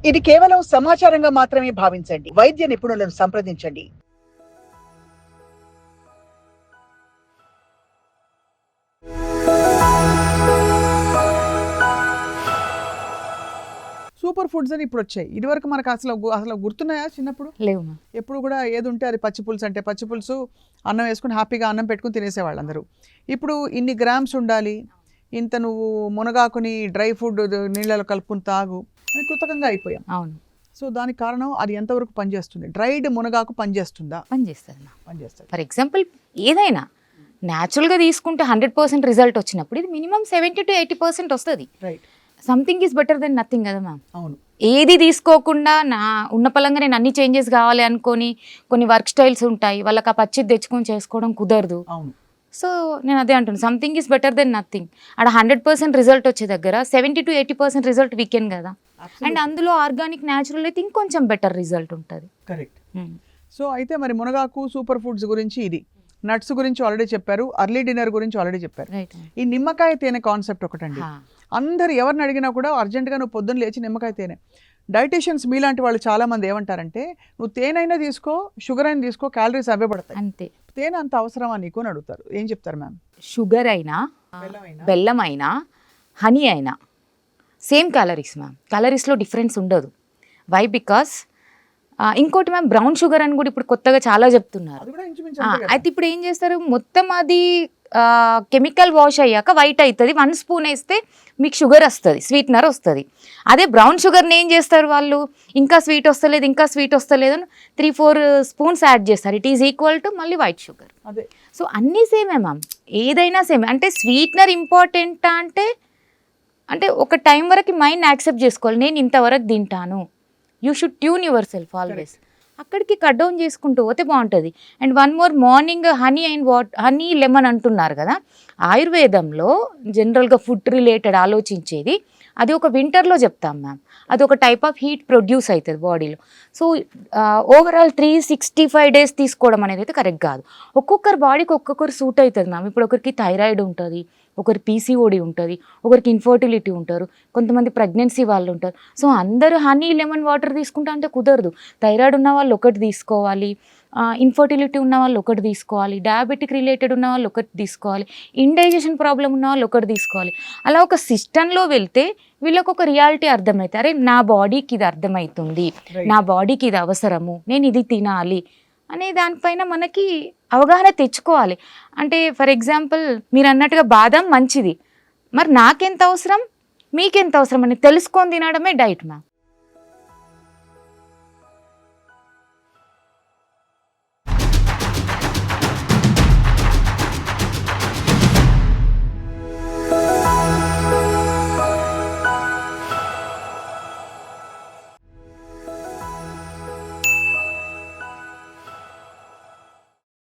ఇది కేవలం సమాచారంగా మాత్రమే భావించండి. వైద్య నిపుణులను సంప్రదించండి. సూపర్ ఫుడ్స్ అని ఇప్పుడు వచ్చాయి. ఇదివరకు మనకు అసలు గుర్తున్నాయా చిన్నప్పుడు? లేవు. ఎప్పుడు కూడా ఏది ఉంటే అది పచ్చి పులుసు అంటే పచ్చి పులుసు, అన్నం వేసుకుని హ్యాపీగా అన్నం పెట్టుకుని తినేసేవాళ్ళు అందరూ. ఇప్పుడు ఇన్ని గ్రామ్స్ ఉండాలి, ఇంత నువ్వు మునగాకుని డ్రై ఫుడ్ నీళ్ళలో కలుపుకుని తాగు అని కృతకంగా అయిపోయాం. అవును. సో దానికి కారణం అది ఎంతవరకు పనిచేస్తుంది? డ్రైడ్ మునగాకు పనిచేస్తుందా? పనిచేస్తుంది. ఫర్ ఎగ్జాంపుల్ ఏదైనా న్యాచురల్గా తీసుకుంటే 100% రిజల్ట్ వచ్చినప్పుడు ఇది మినిమం 70 to 80% వస్తుంది. Right. Something is better than nothing కదా మ్యామ్. అవును. ఏది తీసుకోకుండా నా ఉన్న పలంగా నేను అన్ని చేంజెస్ కావాలి అనుకొని కొన్ని వర్క్ స్టైల్స్ ఉంటాయి, వాళ్ళకి ఆ పచ్చిది తెచ్చుకొని చేసుకోవడం కుదరదు. అవును. సో నేను అదే అంటున్నాను, something is better than nothing. అక్కడ 100% రిజల్ట్ వచ్చే దగ్గర 70 to 80% రిజల్ట్ వీకెండ్ కదా. అండ్ అందులో ఆర్గానిక్ న్యాచురల్ అయితే ఇంకొంచెం బెటర్ రిజల్ట్ ఉంటుంది. కరెక్ట్. సో అయితే మరి మునగాకు సూపర్ ఫుడ్స్ గురించి ఇది, నట్స్ గురించి ఆల్రెడీ చెప్పారు, అర్లీ డిన్నర్ గురించి ఆల్రెడీ చెప్పారు. ఈ నిమ్మకాయ తేనె కాన్సెప్ట్ ఒకటండి. అందరు ఎవరిని అడిగినా కూడా అర్జెంటుగా నువ్వు పొద్దున్న లేచి నిమ్మకాయ తేనె. డైటీషియన్స్ మీలాంటి వాళ్ళు చాలా మంది ఏమంటారంటే, నువ్వు తేనైనా తీసుకో, షుగర్ అయినా తీసుకో, క్యాలరీస్ అవే పడతాయి, అంతే, తేనె అంత అవసరమా నీకు అని అడుగుతారు. ఏం చెప్తారు మ్యామ్? షుగర్ అయినా బెల్లం అయినా హనీ అయినా సేమ్ క్యాలరీస్ మ్యామ్. క్యాలరీస్లో డిఫరెన్స్ ఉండదు. వై? బికాస్ ఇంకోటి మ్యామ్, బ్రౌన్ షుగర్ అని కూడా ఇప్పుడు కొత్తగా చాలా చెప్తున్నారు. అయితే ఇప్పుడు ఏం చేస్తారు, మొత్తం అది కెమికల్ వాష్ అయ్యాక వైట్ అవుతుంది, 1 స్పూన్ వేస్తే మీకు షుగర్ వస్తుంది, స్వీట్నర్ వస్తుంది. అదే బ్రౌన్ షుగర్ని ఏం చేస్తారు వాళ్ళు, ఇంకా స్వీట్ వస్తలేదు అని 3-4 స్పూన్స్ యాడ్ చేస్తారు. ఇట్ ఈజ్ ఈక్వల్ టు మళ్ళీ వైట్ షుగర్. సో అన్నీ సేమే మ్యామ్, ఏదైనా సేమే. అంటే స్వీట్నర్ ఇంపార్టెంటా అంటే ఒక టైం వరకు మైండ్ యాక్సెప్ట్ చేసుకోవాలి, నేను ఇంతవరకు తింటాను. You should tune your self always. అక్కడికి కట్ డౌన్ చేసుకుంటూ పోతే బాగుంటుంది. And one more, morning honey lemon అంటున్నారు కదా, ఆయుర్వేదంలో జనరల్గా ఫుడ్ రిలేటెడ్ ఆలోచించేది అది ఒక వింటర్లో చెప్తాం మ్యామ్. అది ఒక టైప్ ఆఫ్ హీట్ ప్రొడ్యూస్ అవుతుంది బాడీలో. సో ఓవరాల్ 365 days తీసుకోవడం అనేది అయితే కరెక్ట్ కాదు. ఒక్కొక్కరి బాడీకి ఒక్కొక్కరు సూట్ అవుతుంది మ్యామ్. ఇప్పుడు ఒకరికి థైరాయిడ్ ఉంటుంది, ఒకరికి పీసీఓడి ఉంటుంది, ఒకరికి ఇన్ఫర్టిలిటీ ఉంటారు, కొంతమంది ప్రెగ్నెన్సీ వాళ్ళు ఉంటారు. సో అందరూ హనీ లెమన్ వాటర్ తీసుకుంటా అంటే కుదరదు. థైరాయిడ్ ఉన్న వాళ్ళు ఒకటి తీసుకోవాలి, ఇన్ఫర్టిలిటీ ఉన్న వాళ్ళు ఒకటి తీసుకోవాలి, డయాబెటిక్ రిలేటెడ్ ఉన్న వాళ్ళు ఒకటి తీసుకోవాలి, ఇండైజెషన్ ప్రాబ్లం ఉన్న వాళ్ళు ఒకటి తీసుకోవాలి. అలా ఒక సిస్టంలో వెళ్తే వీళ్ళకి ఒక రియాలిటీ అర్థమవుతుంది. అరే నా బాడీకి ఇది అర్థమవుతుంది, నా బాడీకి ఇది అవసరము, నేను ఇది తినాలి అనే దానిపైన మనకి అవగాహన తెచ్చుకోవాలి. అంటే ఫర్ ఎగ్జాంపుల్ మీరు అన్నట్టుగా బాదం మంచిది, మరి నాకెంత అవసరం, మీకెంత అవసరం అని తెలుసుకొని తినడమే డైట్ మ్యామ్.